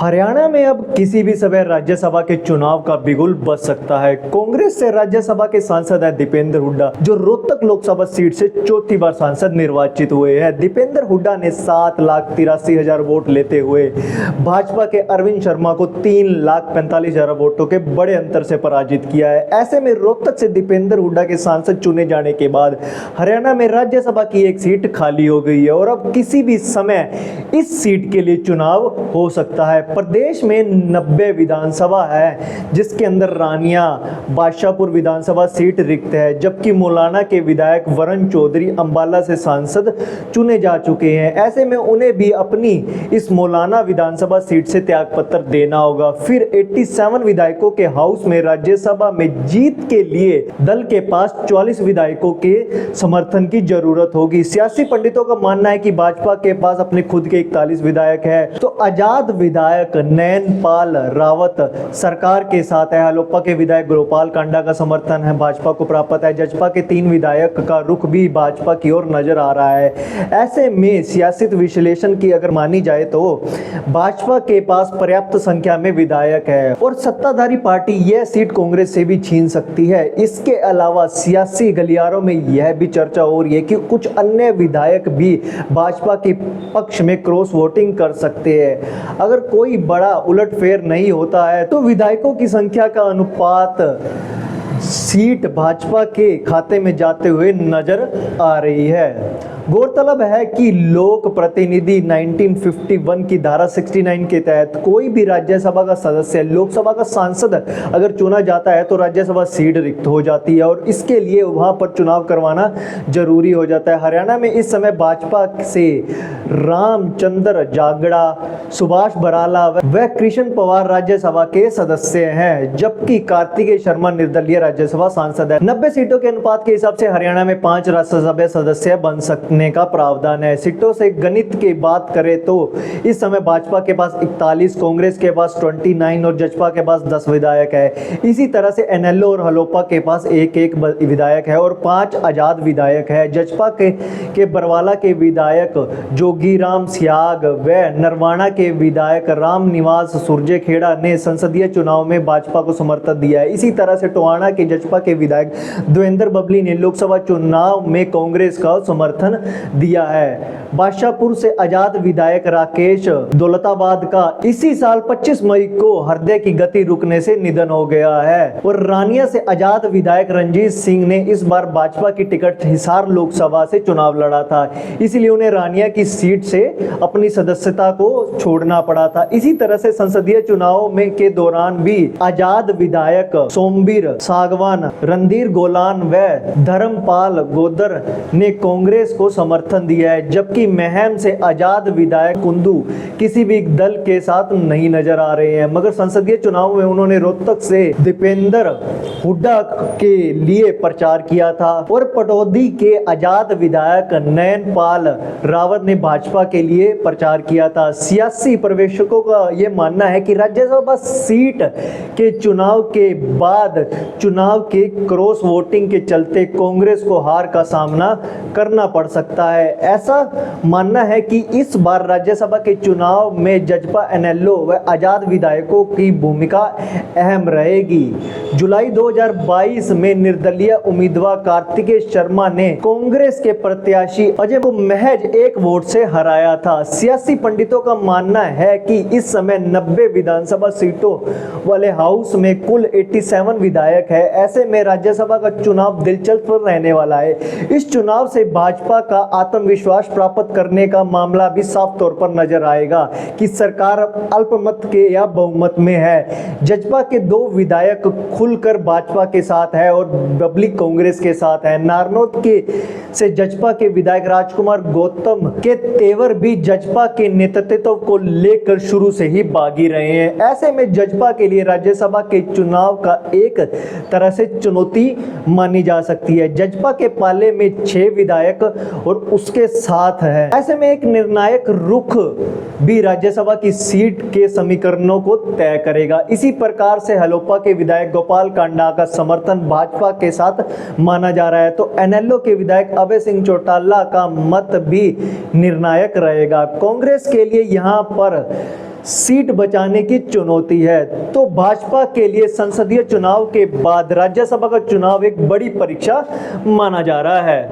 हरियाणा में अब किसी भी समय राज्यसभा के चुनाव का बिगुल बज सकता है। कांग्रेस से राज्यसभा के सांसद हैं दीपेंद्र हुड्डा, जो रोहतक लोकसभा सीट से चौथी बार सांसद निर्वाचित हुए हैं। दीपेंद्र हुड्डा ने 7,83,000 वोट लेते हुए भाजपा के अरविंद शर्मा को 3,45,000 वोटों के बड़े अंतर से पराजित किया है। ऐसे में रोहतक से दीपेंद्र हुड्डा के सांसद चुने जाने के बाद हरियाणा में राज्यसभा की एक सीट खाली हो गई है और अब किसी भी समय इस सीट के लिए चुनाव हो सकता है। प्रदेश में 90 विधानसभा है, जिसके अंदर रानिया बादशाहपुर विधानसभा सीट रिक्त है, जबकि मौलाना के विधायक वरुण चौधरी अंबाला से सांसद चुने जा चुके हैं। ऐसे में उन्हें भी अपनी इस मौलाना विधानसभा सीट से त्यागपत्र देना होगा। फिर 87 विधायकों के हाउस में राज्यसभा में जीत के लिए दल के पास 44 विधायकों के समर्थन की जरूरत होगी। सियासी पंडितों का मानना है कि भाजपा के पास अपने खुद के 41 विधायक है, तो आजाद विधायक नैनपाल रावत सरकार के साथ है। हलोपा के विधायक गोपाल कांडा का समर्थन है भाजपा को प्राप्त है। जजपा के 3 विधायक का रुख भी भाजपा की ओर नजर आ रहा है। ऐसे में सियासी विश्लेषण की अगर मानी जाए तो भाजपा के पास पर्याप्त संख्या में विधायक है और सत्ताधारी पार्टी यह सीट कांग्रेस से भी छीन सकती है। इसके अलावा सियासी गलियारों में यह भी चर्चा हो रही है कि कुछ अन्य विधायक भी भाजपा के पक्ष में क्रॉस वोटिंग कर सकते हैं। अगर कोई बड़ा उलटफेर नहीं होता है तो विधायकों की संख्या का अनुपात सीट भाजपा के खाते में जाते हुए नजर आ रही है। गौरतलब है कि लोक प्रतिनिधि 1951 की धारा 69 के तहत कोई भी राज्यसभा का सदस्य लोकसभा का सांसद अगर चुना जाता है तो राज्यसभा सीट रिक्त हो जाती है और इसके लिए वहां पर चुनाव करवाना जरूरी हो जाता है। हरियाणा में इस समय भाजपा से रामचंद्र जागड़ा, सुभाष बराला व कृष्ण पवार राज्यसभा के सदस्य हैं, जबकि कार्तिकेय शर्मा निर्दलीय राज्यसभा सांसद है। 90 सीटों के अनुपात के हिसाब से हरियाणा में 5 राज्यसभा सदस्य बन सकते का प्रावधान है। सीटों से गणित की बात करें तो इस समय भाजपा के पास 41, कांग्रेस के पास 29 और जजपा के पास 10 विधायक है। इसी तरह से एनएलओ और हलोपा के पास एक विधायक है और 5 आजाद विधायक है। जजपा के बरवाला के विधायक जोगीराम सियाग व नरवाना के विधायक राम निवास सुरजेखेड़ा ने संसदीय चुनाव में भाजपा को समर्थन दिया है। इसी तरह से टोहाना के जजपा के विधायक देवेंद्र बबली ने लोकसभा चुनाव में कांग्रेस का समर्थन दिया है। बादशाहपुर से आजाद विधायक राकेश दौलताबाद का इसी साल 25 मई को हृदय की गति रुकने से निधन हो गया है और रानिया से आजाद विधायक रंजीत सिंह ने इस बार भाजपा की टिकट हिसार लोकसभा से चुनाव लड़ा था, इसलिए उन्हें रानिया की सीट से अपनी सदस्यता को छोड़ना पड़ा था। इसी तरह से संसदीय चुनाव में के दौरान भी आजाद विधायक सोमबीर सागवान, रणधीर गोलान व धर्मपाल गोदर ने कांग्रेस को समर्थन दिया है, जबकि महम से आजाद विधायक कुंदू किसी भी दल के साथ नहीं नजर आ रहे हैं। मगर संसदीय चुनाव में उन्होंने रोहतक से दीपेंद्र हुड्डा के लिए प्रचार किया था और पटौदी के आजाद विधायक नैनपाल रावत ने भाजपा के लिए प्रचार किया था। सियासी प्रवेशकों का यह मानना है कि राज्यसभा सीट के चुनाव के बाद चुनाव के क्रॉस वोटिंग के चलते कांग्रेस को हार का सामना करना पड़ सकता है। ऐसा मानना है कि इस बार राज्यसभा के चुनाव में जजपा, एनएलओ व आजाद विधायकों की भूमिका अहम रहेगी। जुलाई 2022 में निर्दलीय उम्मीदवार कार्तिकेय शर्मा ने कांग्रेस के प्रत्याशी अजय को महज 1 वोट से हराया था। सियासी पंडितों का मानना है कि इस समय 90 विधानसभा सीटों वाले हाउस में कुल 87 विधायक है। ऐसे में राज्यसभा का चुनाव दिलचस्प रहने वाला है। इस चुनाव से भाजपा का आत्मविश्वास प्राप्त करने का मामला भी साफ तौर पर नजर आएगा कि सरकार अल्पमत के या बहुमत में है। जजपा के 2 विधायक खुलकर भाजपा के साथ है और बबली कांग्रेस के साथ है। नारनौत के से जजपा के विधायक राजकुमार गौतम के तेवर भी जजपा के नेतृत्व को लेकर शुरू से ही बागी रहे हैं। ऐसे में जजपा के लिए राज्यसभा के चुनाव का एक तरह से चुनौती मानी जा सकती है। जजपा के पाले में 6 विधायक और उसके साथ है। ऐसे में एक निर्णायक रुख भी राज्यसभा की सीट के समीकरणों को तय करेगा। इसी प्रकार से हलोपा के विधायक गोपाल कांडा का समर्थन भाजपा के साथ माना जा रहा है, तो एनएलओ के विधायक अभय सिंह चौटाला का मत भी निर्णायक रहेगा। कांग्रेस के लिए यहाँ पर सीट बचाने की चुनौती है। तो भाजपा के लिए संसदीय चुनाव के बाद राज्यसभा का चुनाव एक बड़ी परीक्षा माना जा रहा है।